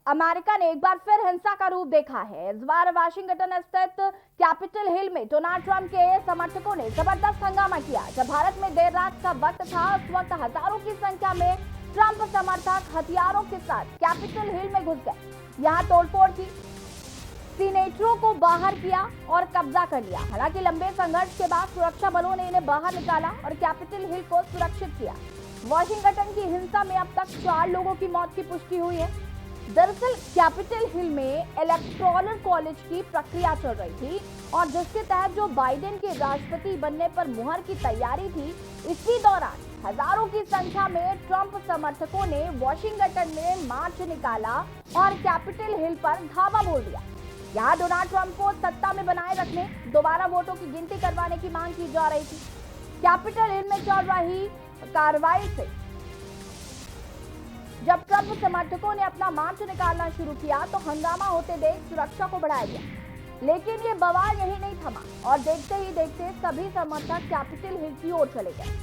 America ने एक बार फिर हिंसा का रूप देखा है। इस बार वाशिंगटन स्थित कैपिटल हिल में डोनाल्ड ट्रंप के समर्थकों ने जबरदस्त हंगामा किया। जब भारत में देर रात का वक्त था, उस वक्त हजारों की संख्या में ट्रंप समर्थक हथियारों के साथ कैपिटल हिल में घुस गए। यहाँ तोड़फोड़ की, सीनेटरों को बाहर किया और कब्जा कर लिया। हालांकि लंबे संघर्ष के बाद सुरक्षा बलों ने इन्हें बाहर निकाला और कैपिटल हिल को सुरक्षित किया। वॉशिंगटन की हिंसा में अब तक 4 लोगों की मौत की पुष्टि हुई है। दरअसल कैपिटल हिल में इलेक्टोरल कॉलेज की प्रक्रिया चल रही थी और जिसके तहत जो बाइडेन के राष्ट्रपति बनने पर मुहर की तैयारी थी, इसी दौरान हजारों की संख्या में ट्रंप समर्थकों ने वॉशिंगटन में मार्च निकाला और कैपिटल हिल पर धावा बोल दिया। यहाँ डोनाल्ड ट्रंप को सत्ता में बनाए रखने, दोबारा वोटों की गिनती करवाने की मांग की जा रही थी। कैपिटल हिल में चल रही कार्रवाई से जब ट्रंप समर्थकों ने अपना मार्च निकालना शुरू किया तो हंगामा होते देख सुरक्षा को बढ़ाया गया। लेकिन ये बवाल यही नहीं थमा और देखते ही देखते सभी समर्थक कैपिटल हिल की ओर चले गए।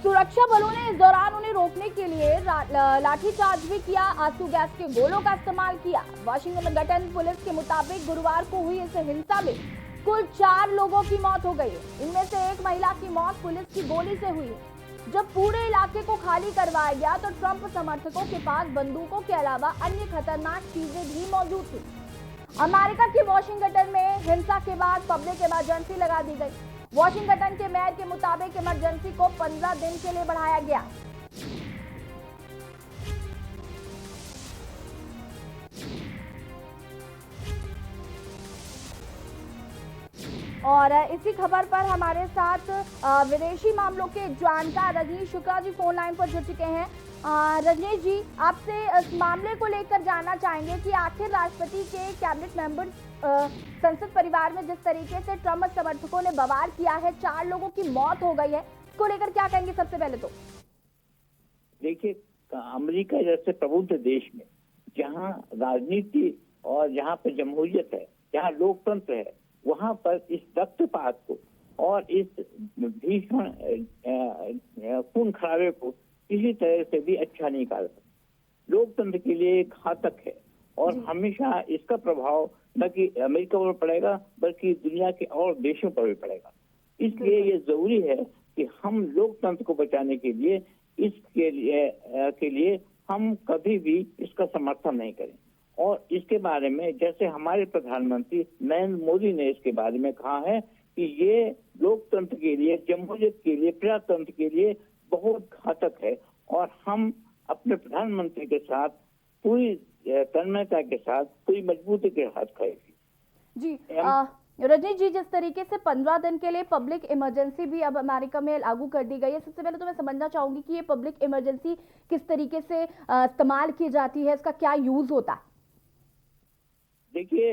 सुरक्षा बलों ने इस दौरान उन्हें रोकने के लिए लाठीचार्ज भी किया, आंसू गैस के गोलों का इस्तेमाल किया। वाशिंगटन पुलिस के मुताबिक गुरुवार को हुई इस हिंसा में कुल 4 लोगों की मौत हो गई है। इनमें से एक महिला की मौत पुलिस की गोली से हुई है। जब पूरे इलाके को खाली करवाया गया तो ट्रंप समर्थकों के पास बंदूकों के अलावा अन्य खतरनाक चीजें भी मौजूद थी। अमेरिका की वॉशिंगटन में हिंसा के बाद पब्लिक इमरजेंसी लगा दी गई। वॉशिंगटन के मेयर के मुताबिक इमरजेंसी को 15 दिन के लिए बढ़ाया गया। और इसी खबर पर हमारे साथ विदेशी मामलों के जानकार रजनीश शुक्ला जी फोन लाइन पर जुड़ चुके हैं। रजनीश जी, आपसे इस मामले को लेकर जानना चाहेंगे कि आखिर राष्ट्रपति के कैबिनेट मेंबर्स संसद परिवार में जिस तरीके से ट्रंप समर्थकों ने बवाल किया है, 4 लोगों की मौत हो गई है, इसको लेकर क्या कहेंगे? सबसे पहले तो देखिए, अमेरिका जैसे प्रबुद्ध देश में जहां राजनीति और जहां पर जमहूरियत है, जहां लोकतंत्र है, वहां पर इस रक्तपात को और इस भीषण खून खराबे को किसी तरह से भी अच्छा नहीं कहा सकता। लोकतंत्र के लिए घातक है और हमेशा इसका प्रभाव न कि अमेरिका पर पड़ेगा बल्कि दुनिया के और देशों पर भी पड़ेगा। इसलिए ये जरूरी है कि हम लोकतंत्र को बचाने के लिए हम कभी भी इसका समर्थन नहीं करें। और इसके बारे में जैसे हमारे प्रधानमंत्री नरेंद्र मोदी ने इसके बारे में कहा है कि ये लोकतंत्र के लिए, जमहूरियत के लिए, प्रजातंत्र के लिए बहुत घातक है और हम अपने प्रधानमंत्री के साथ पूरी तन्मयता के साथ, पूरी मजबूती के साथ खड़े जी। रजनीश जी, जिस तरीके से 15 दिन के लिए पब्लिक इमरजेंसी भी अब अमेरिका में लागू कर दी गई है, सबसे पहले तो मैं समझना चाहूंगी कि ये पब्लिक इमरजेंसी किस तरीके से इस्तेमाल की जाती है, इसका क्या यूज होता है? देखिए,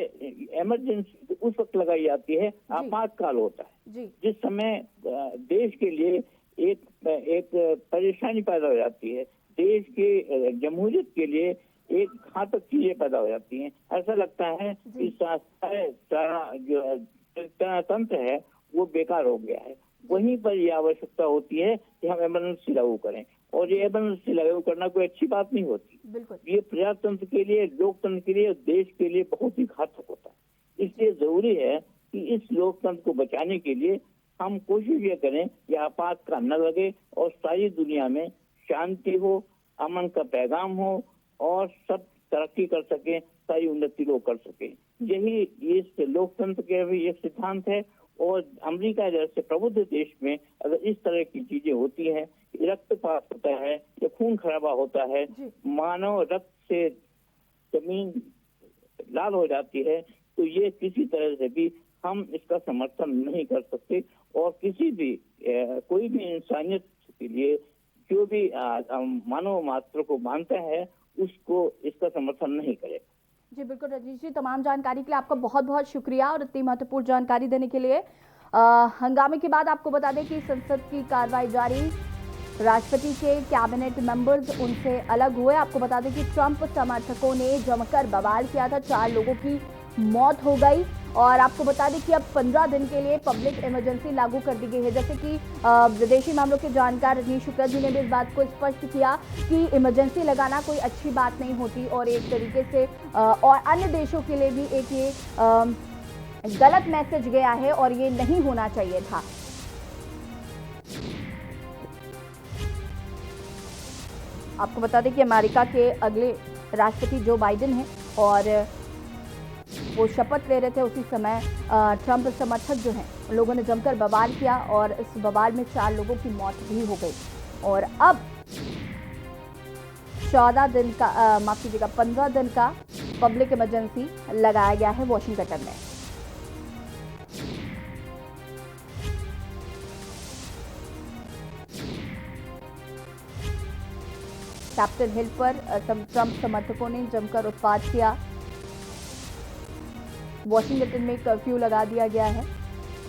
इमरजेंसी उस वक्त लगाई जाती है, आपातकाल होता है जिस समय देश के लिए एक परेशानी पैदा हो जाती है, देश के जमहूरियत के लिए एक घातक चीजें पैदा हो जाती हैं। ऐसा लगता है कि सारा जो तंत्र है वो बेकार हो गया है। वहीं पर यह आवश्यकता होती है कि हम इमरजेंसी लागू करें और ये इमरजेंसी लागू करना कोई अच्छी बात नहीं होती। ये प्रजातंत्र के लिए, लोकतंत्र के लिए, देश के लिए बहुत ही घातक होता है। इसलिए जरूरी है कि इस लोकतंत्र को बचाने के लिए हम कोशिश ये करें कि आपातकाल न लगे और सारी दुनिया में शांति हो, अमन का पैगाम हो और सब तरक्की कर सके, सारी उन्नति लोग कर सके। यही इस लोकतंत्र के भी एक सिद्धांत है। और अमेरिका जैसे प्रबुद्ध देश में अगर इस तरह की चीजें होती हैं, रक्तपात होता है या खून खराबा होता है, मानव रक्त से जमीन लाल हो जाती है, तो ये किसी तरह से भी हम इसका समर्थन नहीं कर सकते और किसी भी कोई भी इंसानियत के लिए जो भी मानव मात्र को मानता है उसको इसका समर्थन नहीं करेगा। जी बिल्कुल रजनीश जी, तमाम जानकारी के लिए आपका बहुत बहुत शुक्रिया और इतनी महत्वपूर्ण जानकारी देने के लिए। हंगामे के बाद आपको बता दें कि संसद की कार्रवाई जारी, राष्ट्रपति के कैबिनेट मेंबर्स उनसे अलग हुए। आपको बता दें कि ट्रंप समर्थकों ने जमकर बवाल किया था, 4 लोगों की मौत हो गई और आपको बता दें कि अब 15 दिन के लिए पब्लिक इमरजेंसी लागू कर दी गई है। जैसे कि विदेशी मामलों के जानकार रजनीश शुक्ला जी ने भी इस बात को स्पष्ट किया कि इमरजेंसी लगाना कोई अच्छी बात नहीं होती और एक तरीके से और अन्य देशों के लिए भी एक ये गलत मैसेज गया है और ये नहीं होना चाहिए था। आपको बता दें कि अमेरिका के अगले राष्ट्रपति जो बाइडेन हैं और वो शपथ ले रहे थे, उसी समय ट्रंप समर्थक जो हैं लोगों ने जमकर बवाल किया और इस बवाल में 4 लोगों की मौत भी हो गई। और अब 14 दिन का माफ कीजिएगा 15 दिन का पब्लिक इमरजेंसी लगाया गया है वॉशिंगटन में। कैपिटल हिल पर ट्रंप समर्थकों ने जमकर उत्पात किया। वॉशिंगटन में कर्फ्यू लगा दिया गया है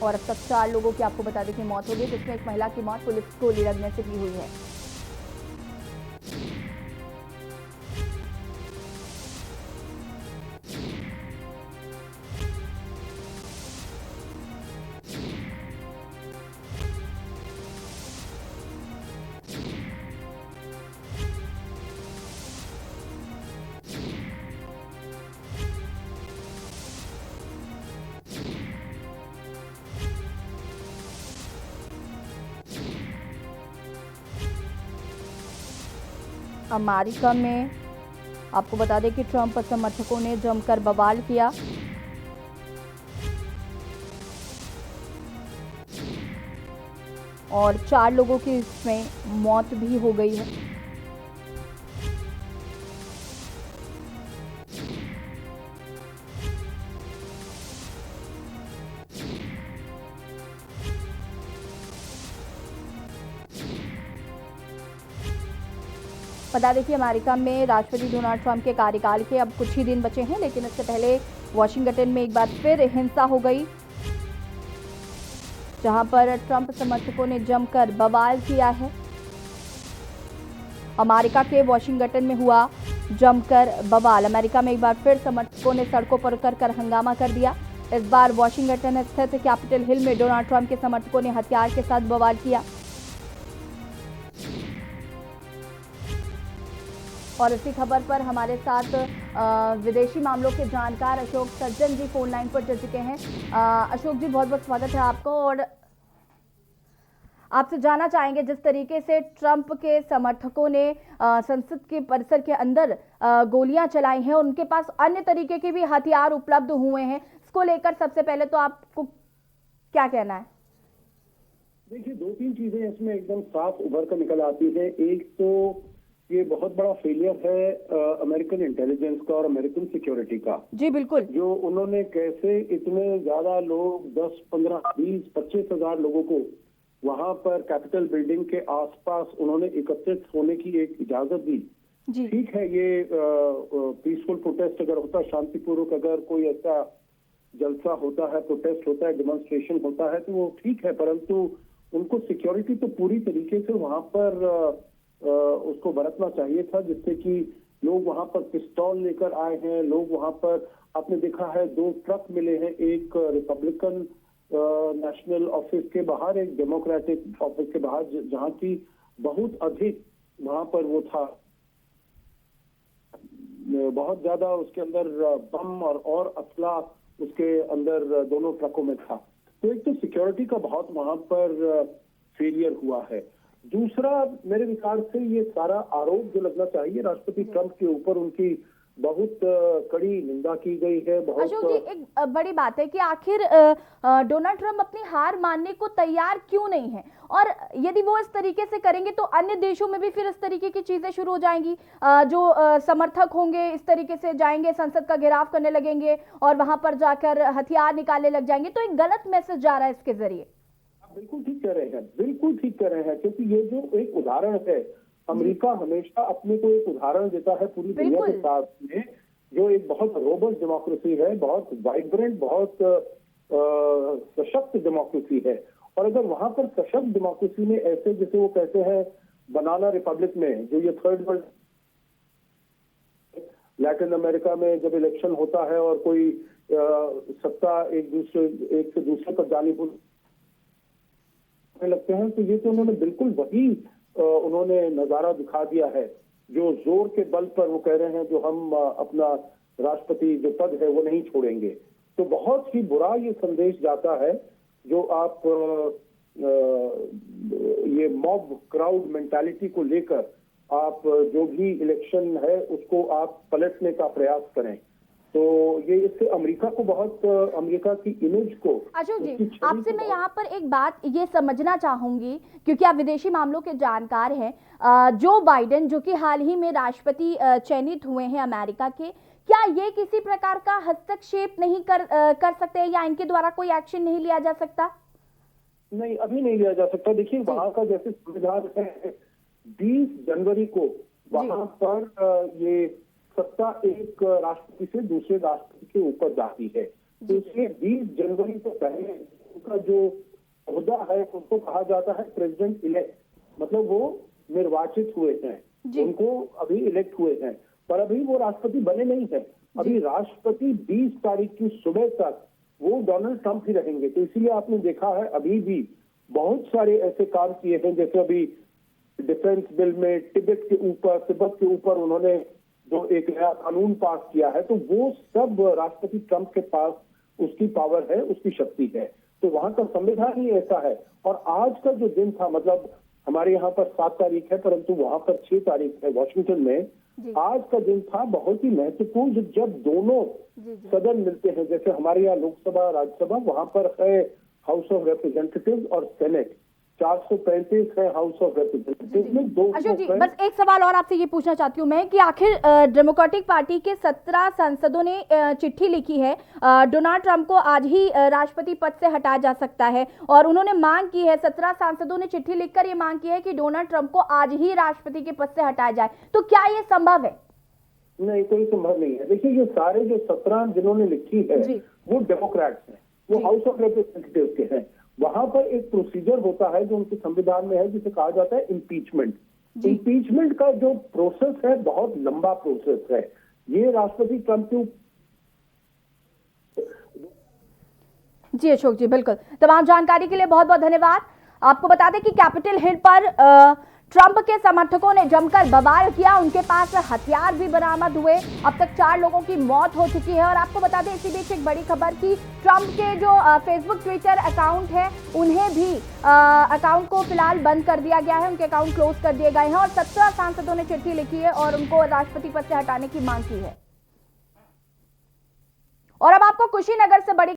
और अब तक 4 लोगों की आपको बता दें कि मौत हो गई, जिसमें एक महिला की मौत पुलिस को गोली लगने से भी हुई है। अमेरिका में आपको बता दें कि ट्रंप समर्थकों ने जमकर बवाल किया। और 4 लोगों की इसमें मौत भी हो गई है। बता दें कि अमेरिका में राष्ट्रपति डोनाल्ड ट्रंप के कार्यकाल के अब कुछ ही दिन बचे हैं, लेकिन इससे पहले वॉशिंगटन में एक बार फिर हिंसा हो गई, जहां पर ट्रंप समर्थकों ने जमकर बवाल किया है। अमेरिका के वॉशिंगटन में हुआ जमकर बवाल। अमेरिका में एक बार फिर समर्थकों ने सड़कों पर उतरकर हंगामा कर दिया। इस बार वॉशिंगटन स्थित कैपिटल हिल में डोनाल्ड ट्रंप के समर्थकों ने हथियार के साथ बवाल किया। और इसी खबर पर हमारे साथ विदेशी मामलों के जानकार अशोक सज्जन जी फोन लाइन पर जुड़ चुके हैं। अशोक जी, बहुत बहुत स्वागत है आपको। और आपसे जानना चाहेंगे, जिस तरीके से ट्रंप के समर्थकों ने संसद के परिसर के अंदर गोलियां चलाई हैं और उनके पास अन्य तरीके के भी हथियार उपलब्ध हुए हैं, इसको लेकर सबसे पहले तो आपको क्या कहना है? देखिए, 2-3 चीजें इसमें एकदम साफ उभर कर निकल आती है। एक तो ये बहुत बड़ा फेलियर है अमेरिकन इंटेलिजेंस का और अमेरिकन सिक्योरिटी का। जी बिल्कुल। जो उन्होंने कैसे इतने ज्यादा लोग 10, 15, 20, 25 हजार लोगों को वहां पर कैपिटल बिल्डिंग के आसपास उन्होंने एकत्रित होने की एक इजाजत दी। ठीक है, ये पीसफुल प्रोटेस्ट अगर होता, शांतिपूर्वक अगर कोई ऐसा जलसा होता है, प्रोटेस्ट होता है, डेमोन्स्ट्रेशन होता है तो वो ठीक है, परंतु उनको सिक्योरिटी तो पूरी तरीके से वहां पर उसको बरतना चाहिए था, जिससे कि लोग वहां पर पिस्तौल लेकर आए हैं। लोग वहां पर आपने देखा है 2 ट्रक मिले हैं, एक रिपब्लिकन नेशनल ऑफिस के बाहर, एक डेमोक्रेटिक ऑफिस के बाहर, जहां की बहुत अधिक वहां पर वो था, बहुत ज्यादा उसके अंदर बम और असला उसके अंदर दोनों ट्रकों में था। तो एक तो सिक्योरिटी का बहुत वहां पर फेलियर हुआ है। दूसरा, मेरे विचार से ये सारा आरोप जो लगना चाहिए राष्ट्रपति ट्रंप के ऊपर, उनकी बहुत कड़ी निंदा की गई है। बहुत अशोक जी, एक बड़ी बात है कि आखिर डोनाल्ड ट्रंप अपनी हार मानने को तैयार क्यों नहीं है, और यदि वो इस तरीके से करेंगे तो अन्य देशों में भी फिर इस तरीके की चीजें शुरू हो जाएंगी। जो समर्थक होंगे इस तरीके से जाएंगे, संसद का घेराव करने लगेंगे और वहां पर जाकर हथियार निकालने लग जाएंगे, तो एक गलत मैसेज जा रहा है इसके जरिए। बिल्कुल ठीक कह रहे हैं, बिल्कुल ठीक कह रहे हैं, क्योंकि ये जो एक उदाहरण है, अमेरिका हमेशा अपने को एक उदाहरण देता है पूरी दुनिया के साथ में, जो एक बहुत रोबस्ट डेमोक्रेसी है, बहुत वाइब्रेंट, बहुत सशक्त डेमोक्रेसी है। और अगर वहां पर सशक्त डेमोक्रेसी में ऐसे, जैसे वो कहते हैं बनाना रिपब्लिक में, जो ये थर्ड वर्ल्ड लैटिन अमेरिका में जब इलेक्शन होता है और कोई सत्ता एक से दूसरे पर जाने को लगते हैं, तो ये तो उन्होंने बिल्कुल वही उन्होंने नजारा दिखा दिया है जो जोर के बल पर वो कह रहे हैं जो हम अपना राष्ट्रपति जो पद है वो नहीं छोड़ेंगे। तो बहुत ही बुरा ये संदेश जाता है जो आप ये मॉब क्राउड मेंटालिटी को लेकर आप जो भी इलेक्शन है उसको आप पलटने का प्रयास करें। तो ये इससे अमेरिका को बहुत, अमेरिका की इमेज को। अशोक जी, आपसे मैं यहाँ पर एक बात ये समझना चाहूंगी, क्योंकि आप विदेशी मामलों के जानकार हैं। जो बाइडेन जो कि हाल ही में राष्ट्रपति चयनित हुए हैं अमेरिका के, क्या ये किसी प्रकार का हस्तक्षेप नहीं कर सकते या इनके द्वारा कोई एक्शन नहीं लिया जा सकता? नहीं, अभी नहीं लिया जा सकता। देखिए वहां का जैसे संविधान है, 20 जनवरी को वहां पर ये सत्ता एक राष्ट्रपति से दूसरे राष्ट्रपति के ऊपर जाती है। तो इसलिए 20 जनवरी से पहले उनका जो ओहदा है उसको कहा जाता है प्रेसिडेंट इलेक्ट, मतलब वो निर्वाचित हुए हैं, उनको अभी इलेक्ट हुए हैं, पर अभी वो राष्ट्रपति बने नहीं है। अभी राष्ट्रपति 20 तारीख की सुबह तक वो डोनाल्ड ट्रंप ही रहेंगे। तो इसीलिए आपने देखा है अभी भी बहुत सारे ऐसे काम किए हैं, जैसे अभी डिफेंस बिल में तिब्बत के ऊपर उन्होंने जो एक नया कानून पास किया है, तो वो सब राष्ट्रपति ट्रंप के पास उसकी पावर है, उसकी शक्ति है। तो वहां का संविधान ही ऐसा है। और आज का जो दिन था, मतलब हमारे यहाँ पर 7 तारीख है परंतु वहां पर 6 तारीख है वॉशिंगटन में, आज का दिन था बहुत ही महत्वपूर्ण जब दोनों सदन मिलते हैं। जैसे हमारे यहाँ लोकसभा राज्यसभा, वहां पर है हाउस ऑफ रिप्रेजेंटेटिव और सेनेट, 435 है हाउस ऑफ रिप्रेजेंटेटिव में 200। अशोक जी, बस एक सवाल और आपसे ये पूछना चाहती हूँ मैं कि आखिर डेमोक्रेटिक पार्टी के 17 सांसदों ने चिट्ठी लिखी है डोनाल्ड ट्रंप को आज ही राष्ट्रपति पद से हटाया जा सकता है, और उन्होंने मांग की है, 17 सांसदों ने चिट्ठी लिखकर ये मांग की है कि डोनाल्ड ट्रंप को आज ही राष्ट्रपति के पद से हटाया जाए। तो क्या ये संभव है? नहीं, कोई संभव नहीं है। देखिए ये सारे जो 17 जिन्होंने लिखी है वो डेमोक्रेट्स हैं, वो हाउस ऑफ रिप्रेजेंटेटिव के हैं। वहां पर एक प्रोसीजर होता है जो उनके संविधान में है, जिसे कहा जाता है इम्पीचमेंट। इम्पीचमेंट का जो प्रोसेस है बहुत लंबा प्रोसेस है। ये राष्ट्रपति ट्रंप के। जी अशोक जी, बिल्कुल, तमाम जानकारी के लिए बहुत बहुत धन्यवाद। आपको बता दें कि कैपिटल हिल पर ट्रंप के समर्थकों ने जमकर बवाल किया, उनके पास हथियार भी बरामद हुए। अब तक 4 लोगों की मौत हो चुकी है। और आपको बता दें इसी बीच एक बड़ी खबर कि ट्रंप के जो फेसबुक ट्विटर अकाउंट है उन्हें भी अकाउंट को फिलहाल बंद कर दिया गया है, उनके अकाउंट क्लोज कर दिए गए हैं। और 17 सांसदों ने चिट्ठी लिखी है और उनको राष्ट्रपति पद से हटाने की मांग की है। और अब आपको कुशीनगर से बड़ी